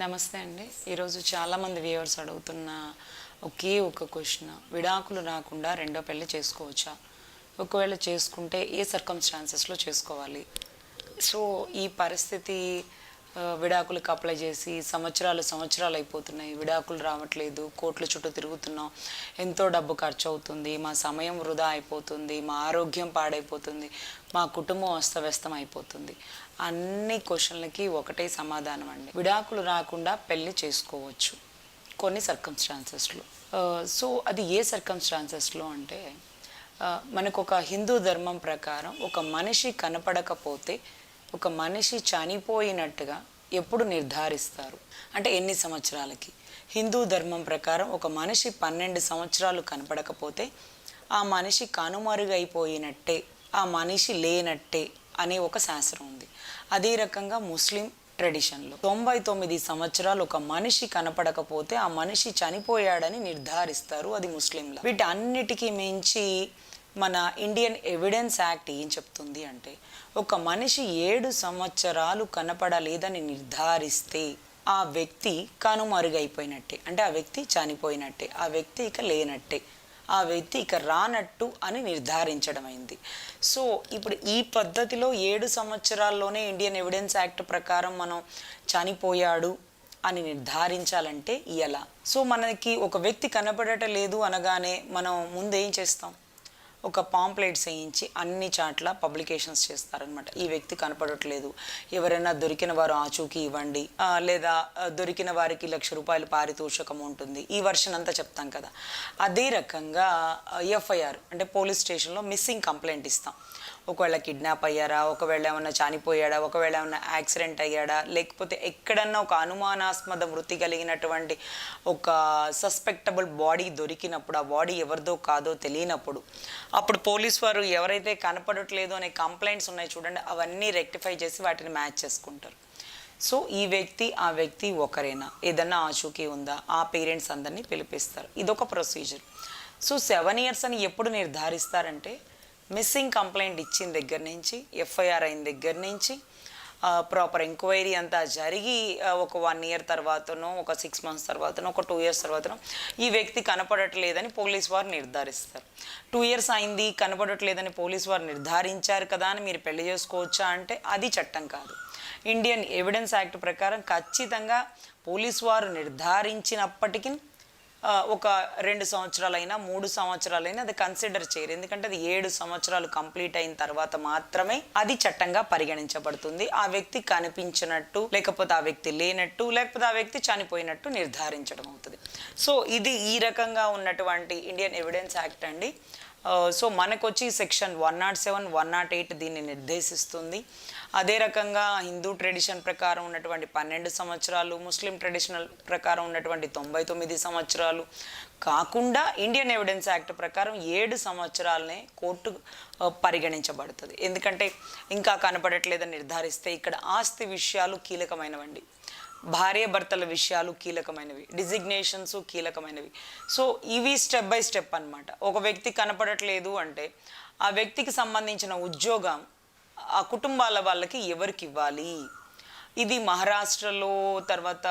నమస్తే అండి. ఈరోజు చాలామంది వ్యూవర్స్ అడుగుతున్న ఒకే ఒక క్వశ్చన్, విడాకులు రాకుండా రెండో పెళ్లి చేసుకోవచ్చా? ఒకవేళ చేసుకుంటే ఏ సర్కమ్స్టాన్సెస్లో చేసుకోవాలి? సో ఈ పరిస్థితి విడాకులకు అప్లై చేసి సంవత్సరాలు అయిపోతున్నాయి, విడాకులు రావట్లేదు, కోర్టుల చుట్టూ తిరుగుతున్నాం, ఎంతో డబ్బు ఖర్చు అవుతుంది, మా సమయం వృధా అయిపోతుంది, మా ఆరోగ్యం పాడైపోతుంది, మా కుటుంబం అస్తవ్యస్తం అయిపోతుంది. అన్ని క్వశ్చన్లకి ఒకటే సమాధానం అండి, విడాకులు రాకుండా పెళ్ళి చేసుకోవచ్చు కొన్ని సర్కమ్స్టాన్సెస్లో. సో అది ఏ సర్కమ్స్టాన్సెస్లో అంటే, మనకు ఒక హిందూ ధర్మం ప్రకారం ఒక మనిషి కనపడకపోతే, ఒక మనిషి చనిపోయినట్టుగా ఎప్పుడు నిర్ధారిస్తారు అంటే ఎన్ని సంవత్సరాలకి? హిందూ ధర్మం ప్రకారం ఒక మనిషి 12 సంవత్సరాలు కనపడకపోతే ఆ మనిషి కనుమరుగైపోయినట్టే, ఆ మనిషి లేనట్టే అనే ఒక శాస్త్రం ఉంది. అదే రకంగా ముస్లిం ట్రెడిషన్లో 99 సంవత్సరాలు ఒక మనిషి కనపడకపోతే ఆ మనిషి చనిపోయాడని నిర్ధారిస్తారు, అది ముస్లింల. వీటన్నిటికీ మించి మన ఇండియన్ ఎవిడెన్స్ యాక్ట్ ఏం చెప్తుంది అంటే, ఒక మనిషి 7 సంవత్సరాలు కనపడలేదని నిర్ధారిస్తే ఆ వ్యక్తి కనుమరుగైపోయినట్టే, అంటే ఆ వ్యక్తి చనిపోయినట్టే, ఆ వ్యక్తి ఇక లేనట్టే, ఆ వ్యక్తి ఇక రానట్టు అని నిర్ధారించడం అయింది. సో ఇప్పుడు ఈ పద్ధతిలో 7 సంవత్సరాల్లోనే ఇండియన్ ఎవిడెన్స్ యాక్ట్ ప్రకారం మనం చనిపోయాడు అని నిర్ధారించాలంటే ఎలా? సో మనకి ఒక వ్యక్తి కనపడటం లేదు అనగానే మనం ముందు ఏం చేస్తాం? ఒక పాంప్లెట్స్ వేయించి అన్ని చాట్ల పబ్లికేషన్స్ చేస్తారనమాట. ఈ వ్యక్తి కనపడట్లేదు, ఎవరైనా దొరికిన వారు ఆచూకీ ఇవ్వండి, లేదా దొరికిన వారికి ₹1,00,000 పారితోషికం ఉంటుంది, ఈ వర్షన్ అంతా చెప్తాం కదా. అదే రకంగా ఎఫ్ఐఆర్ అంటే పోలీస్ స్టేషన్లో మిస్సింగ్ కంప్లైంట్ ఇస్తాం. ఒకవేళ కిడ్నాప్ అయ్యారా, ఒకవేళ ఏమన్నా చనిపోయాడా, ఒకవేళ ఏమన్నా యాక్సిడెంట్ అయ్యాడా, లేకపోతే ఎక్కడన్నా ఒక అనుమానాస్పద మృతి కలిగినటువంటి ఒక సస్పెక్టబుల్ బాడీ దొరికినప్పుడు, ఆ బాడీ ఎవరిదో కాదో తెలియనప్పుడు, అప్పుడు పోలీస్ వారు ఎవరైతే కనపడట్లేదు అనే కంప్లైంట్స్ ఉన్నాయి చూడండి, అవన్నీ రెక్టిఫై చేసి వాటిని మ్యాచ్ చేసుకుంటారు. సో ఈ వ్యక్తి ఆ వ్యక్తి ఒకరేనా, ఏదన్నా ఆచూకీ ఉందా, ఆ పేరెంట్స్ అందరినీ పిలిపిస్తారు. ఇదొక ప్రొసీజర్. సో 7 years అని ఎప్పుడు నిర్ధారిస్తారంటే, మిస్సింగ్ కంప్లైంట్ ఇచ్చిన దగ్గర నుంచి, ఎఫ్ఐఆర్ అయిన దగ్గర నుంచి, ప్రాపర్ ఎంక్వైరీ అంతా జరిగి ఒక 1 year తర్వాతనో, ఒక 6 months తర్వాతనో, ఒక 2 years తర్వాతనో ఈ వ్యక్తి కనపడట్లేదని పోలీస్ వారు నిర్ధారిస్తారు. 2 years అయింది, కనపడట్లేదని పోలీస్ వారు నిర్ధారించారు కదా అని మీరు పెళ్లి చేసుకోవచ్చా అంటే అది చట్టం కాదు. ఇండియన్ ఎవిడెన్స్ యాక్ట్ ప్రకారం ఖచ్చితంగా పోలీస్ వారు నిర్ధారించినప్పటికీ ఒక 2 సంవత్సరాలైనా 3 సంవత్సరాలైనా అది కన్సిడర్ చేయరు. ఎందుకంటే అది 7 సంవత్సరాలు కంప్లీట్ అయిన తర్వాత మాత్రమే అది చట్టంగా పరిగణించబడుతుంది. ఆ వ్యక్తి కనిపించినట్టు, లేకపోతే ఆ వ్యక్తి లేనట్టు, లేకపోతే ఆ వ్యక్తి చనిపోయినట్టు నిర్ధారించడం అవుతుంది. సో ఇది ఈ రకంగా ఉన్నటువంటి ఇండియన్ ఎవిడెన్స్ యాక్ట్ అండి. సో మనకొచ్చి సెక్షన్ 107, 108 దీన్ని నిర్దేశిస్తుంది. అదే రకంగా హిందూ ట్రెడిషన్ ప్రకారం ఉన్నటువంటి 12 సంవత్సరాలు, ముస్లిం ట్రెడిషనల్ ప్రకారం ఉన్నటువంటి 99 సంవత్సరాలు కాకుండా ఇండియన్ ఎవిడెన్స్ యాక్ట్ ప్రకారం 7 సంవత్సరాలనే కోర్టు పరిగణించబడుతుంది. ఎందుకంటే ఇంకా కనపడట్లేదని నిర్ధారిస్తే ఇక్కడ ఆస్తి విషయాలు కీలకమైనవండి, భార్యాభర్తల విషయాలు కీలకమైనవి, డిజిగ్నేషన్స్ కీలకమైనవి. సో ఇవి స్టెప్ బై స్టెప్ అనమాట. ఒక వ్యక్తి కనపడట్లేదు అంటే ఆ వ్యక్తికి సంబంధించిన ఉద్యోగం ఆ కుటుంబాల వాళ్ళకి ఎవరికి ఇవ్వాలి, ఇది మహారాష్ట్రలో, తర్వాత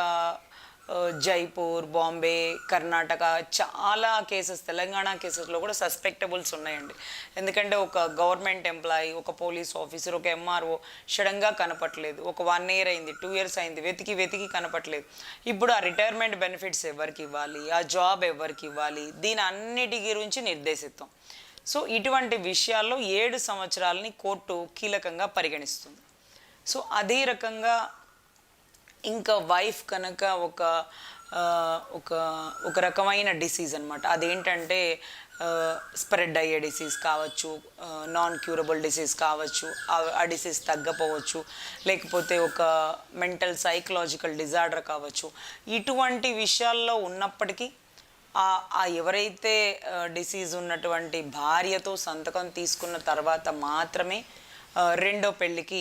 జైపూర్, బాంబే, కర్ణాటక చాలా కేసెస్, తెలంగాణ కేసెస్లో కూడా సస్పెక్టబుల్స్ ఉన్నాయండి. ఎందుకంటే ఒక గవర్నమెంట్ ఎంప్లాయీ, ఒక పోలీస్ ఆఫీసర్, ఒక ఎంఆర్ఓ సడన్గా కనపట్లేదు, ఒక 1 year అయింది, 2 years అయింది, వెతికి కనపట్లేదు. ఇప్పుడు ఆ రిటైర్మెంట్ బెనిఫిట్స్ ఎవరికి ఇవ్వాలి, ఆ జాబ్ ఎవరికి ఇవ్వాలి, దీని అన్నిటి గురించి నిర్దేశిస్తాం. సో ఇటువంటి విషయాల్లో 7 సంవత్సరాలని కోర్టు కీలకంగా పరిగణిస్తుంది. సో అదే రకంగా ఇంకా వైఫ్ కనుక ఒక ఒక ఒక రకమైన డిసీజ్ అనమాట, అదేంటంటే స్ప్రెడ్ అయ్యే డిసీజ్ కావచ్చు, నాన్ క్యూరబుల్ డిసీజ్ కావచ్చు, ఆ డిసీజ్ తగ్గపోవచ్చు, లేకపోతే ఒక మెంటల్ సైకలాజికల్ డిజార్డర్ కావచ్చు. ఇటువంటి విషయాల్లో ఉన్నప్పటికీ ఎవరైతే డిసీజ్ ఉన్నటువంటి భార్యతో సంతకం తీసుకున్న తర్వాత మాత్రమే రెండో పెళ్ళికి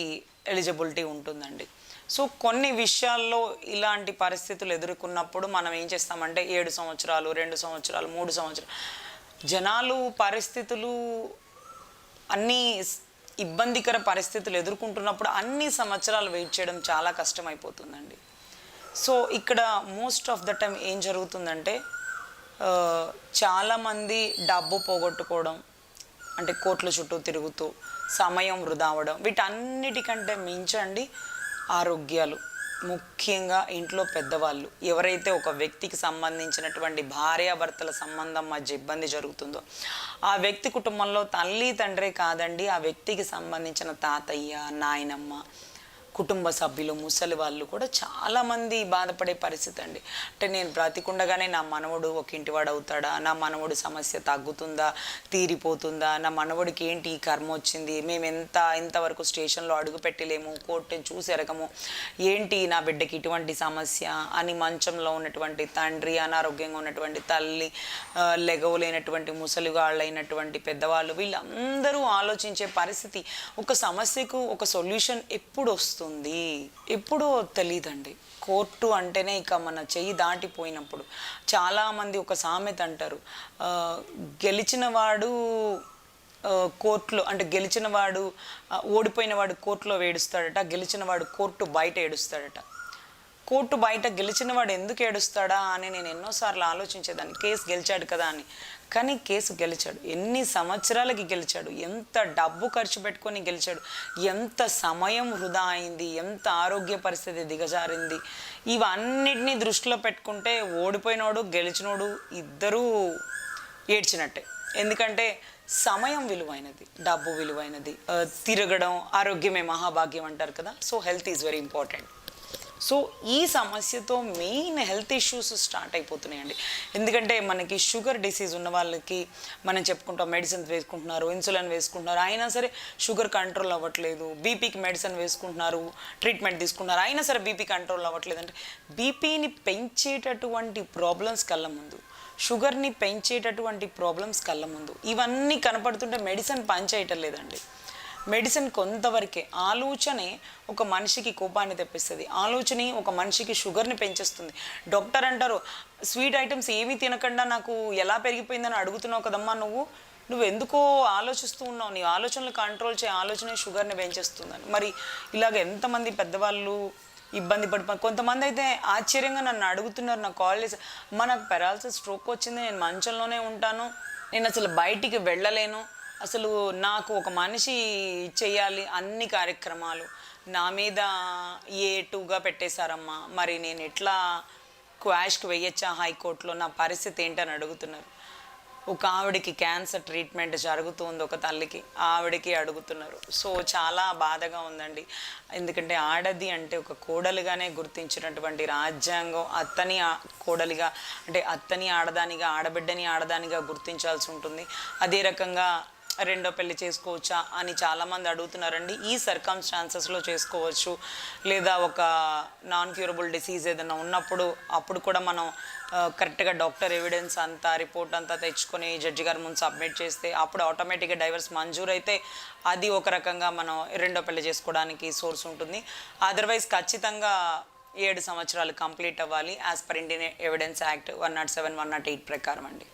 ఎలిజిబిలిటీ ఉంటుందండి. సో కొన్ని విషయాల్లో ఇలాంటి పరిస్థితులు ఎదుర్కొన్నప్పుడు మనం ఏం చేస్తామంటే 7 సంవత్సరాలు, 2 సంవత్సరాలు, 3 సంవత్సరాలు, జనాలు పరిస్థితులు అన్నీ ఇబ్బందికర పరిస్థితులు ఎదుర్కొంటున్నప్పుడు అన్ని సంవత్సరాలు వెయిట్ చేయడం చాలా కష్టమైపోతుందండి. సో ఇక్కడ మోస్ట్ ఆఫ్ ద టైం ఏం జరుగుతుందంటే ఆ, చాలామంది డబ్బు పోగొట్టుకోవడం, అంటే కోట్ల చుట్టూ తిరుగుతూ సమయం వృధా అవ్వడం, వీటన్నిటికంటే మించండి ఆరోగ్యాలు, ముఖ్యంగా ఇంట్లో పెద్దవాళ్ళు ఎవరైతే ఒక వ్యక్తికి సంబంధించినటువంటి భార్యాభర్తల సంబంధం మధ్య ఇబ్బంది జరుగుతుందో ఆ వ్యక్తి కుటుంబంలో తల్లి తండ్రే కాదండి, ఆ వ్యక్తికి సంబంధించిన తాతయ్య, నాయనమ్మ, కుటుంబ సభ్యులు, ముసలి వాళ్ళు కూడా చాలామంది బాధపడే పరిస్థితి అండి. అంటే నేను బ్రతికుండగానే నా మనవడు ఒక ఇంటివాడు అవుతాడా, నా మనవడు సమస్య తగ్గుతుందా, తీరిపోతుందా, నా మనవడికి ఏంటి ఈ కర్మ వచ్చింది, మేము ఇంతవరకు స్టేషన్లో అడుగు పెట్టలేము, కోర్టుని చూసి ఎరగము, ఏంటి నా బిడ్డకి ఇటువంటి సమస్య అని మంచంలో ఉన్నటువంటి తండ్రి, అనారోగ్యంగా ఉన్నటువంటి తల్లి, లెగవలేనటువంటి ముసలివాళ్ళైనటువంటి పెద్దవాళ్ళు, వీళ్ళందరూ ఆలోచించే పరిస్థితి. ఒక సమస్యకు ఒక సొల్యూషన్ ఎప్పుడు వస్తుంది, ఎప్పుడో తెలియదండి. కోర్టు అంటేనే ఇక మన చెయ్యి దాటిపోయినప్పుడు. చాలామంది ఒక సామెత అంటారు, గెలిచిన వాడు కోర్టులో, అంటే గెలిచిన వాడు ఓడిపోయిన వాడు కోర్టులో ఏడుస్తాడట, గెలిచిన వాడు కోర్టు బయట ఏడుస్తాడట. కోర్టు బయట గెలిచిన వాడు ఎందుకు ఏడుస్తాడా అని నేను ఎన్నోసార్లు ఆలోచించేదాన్ని. కేసు గెలిచాడు కదా అని. కానీ కేసు గెలిచాడు, ఎన్ని సంవత్సరాలకి గెలిచాడు, ఎంత డబ్బు ఖర్చు పెట్టుకొని గెలిచాడు, ఎంత సమయం వృధా అయింది, ఎంత ఆరోగ్య పరిస్థితి దిగజారింది, ఇవన్నిటినీ దృష్టిలో పెట్టుకుంటే ఓడిపోయినోడు గెలిచినోడు ఇద్దరూ ఏడ్చినట్టే. ఎందుకంటే సమయం విలువైనది, డబ్బు విలువైనది, తిరగడం, ఆరోగ్యమే మహాభాగ్యం అంటారు కదా. So health is very important. So ఈ సమస్యతో మెయిన్ హెల్త్ ఇష్యూస్ స్టార్ట్ అయిపోతున్నాయండి. ఎందుకంటే మనకి షుగర్ డిసీజ్ ఉన్న వాళ్ళకి మనం చెప్పుకుంటాం, మెడిసిన్స్ వేసుకుంటున్నారు, ఇన్సులిన్ వేసుకుంటున్నారు, అయినా సరే షుగర్ కంట్రోల్ అవ్వట్లేదు. బీపీకి మెడిసిన్ వేసుకుంటున్నారు, ట్రీట్మెంట్ తీసుకుంటున్నారు, అయినా సరే బీపీ కంట్రోల్ అవ్వట్లేదు. అంటే బీపీని పెంచేటటువంటి ప్రాబ్లమ్స్ కళ్ళ ముందు, షుగర్ని పెంచేటటువంటి ప్రాబ్లమ్స్ కళ్ళ ముందు, ఇవన్నీ కనపడుతుంటే మెడిసిన్ పనిచేయటం లేదండి. మెడిసిన్ కొంతవరకే. ఆలోచనే ఒక మనిషికి కోపాన్ని తెప్పిస్తుంది, ఆలోచన ఒక మనిషికి షుగర్ని పెంచేస్తుంది. డాక్టర్ అంటారు, స్వీట్ ఐటమ్స్ ఏమీ తినకుండా నాకు ఎలా పెరిగిపోయిందని అడుగుతున్నావు కదమ్మా, నువ్వు ఎందుకో ఆలోచిస్తూ ఉన్నావు, నీ ఆలోచనలు కంట్రోల్ చేయ, ఆలోచన షుగర్ని పెంచేస్తుందని. మరి ఇలాగ ఎంతమంది పెద్దవాళ్ళు ఇబ్బంది పడిపోయి, కొంతమంది అయితే ఆశ్చర్యంగా నన్ను అడుగుతున్నారు, నాకు కాల్ చేసి, నాకు పెరాలసిస్, స్ట్రోక్ వచ్చింది, నేను మంచంలోనే ఉంటాను, నేను అసలు బయటికి వెళ్ళలేను, అసలు నాకు ఒక మనిషి చేయాలి అన్ని కార్యక్రమాలు, నా మీద ఏ2గా పెట్టేశారమ్మా, మరి నేను ఎట్లా క్వాష్కి వెయ్యొచ్చా హైకోర్టులో, నా పరిస్థితి ఏంటని అడుగుతున్నారు. ఒక ఆవిడకి క్యాన్సర్ ట్రీట్మెంట్ జరుగుతుంది, ఒక తల్లికి, ఆవిడకి అడుగుతున్నారు. సో చాలా బాధగా ఉందండి. ఎందుకంటే ఆడది అంటే ఒక కోడలుగానే గుర్తించినటువంటి రాజ్యాంగం అత్తని కోడలిగా, అంటే అత్తని ఆడదానిగా, ఆడబిడ్డని ఆడదానిగా గుర్తించాల్సి ఉంటుంది. అదే రకంగా రెండో పెళ్లి చేసుకోవచ్చా అని చాలామంది అడుగుతున్నారండి. ఈ సర్కమ్స్టాన్సెస్లో చేసుకోవచ్చు, లేదా ఒక నాన్ క్యూరబుల్ డిసీజ్ ఏదైనా ఉన్నప్పుడు అప్పుడు కూడా మనం కరెక్ట్గా డాక్టర్ ఎవిడెన్స్ అంతా, రిపోర్ట్ అంతా తెచ్చుకొని జడ్జి గారి ముందు సబ్మిట్ చేస్తే అప్పుడు ఆటోమేటిక్గా డైవర్స్ మంజూరు అయితే అది ఒక రకంగా మనం రెండో పెళ్లి చేసుకోవడానికి సోర్స్ ఉంటుంది. అదర్వైజ్ ఖచ్చితంగా 7 సంవత్సరాలు కంప్లీట్ అవ్వాలి as per Indian evidence act 107, 108 ప్రకారం అండి.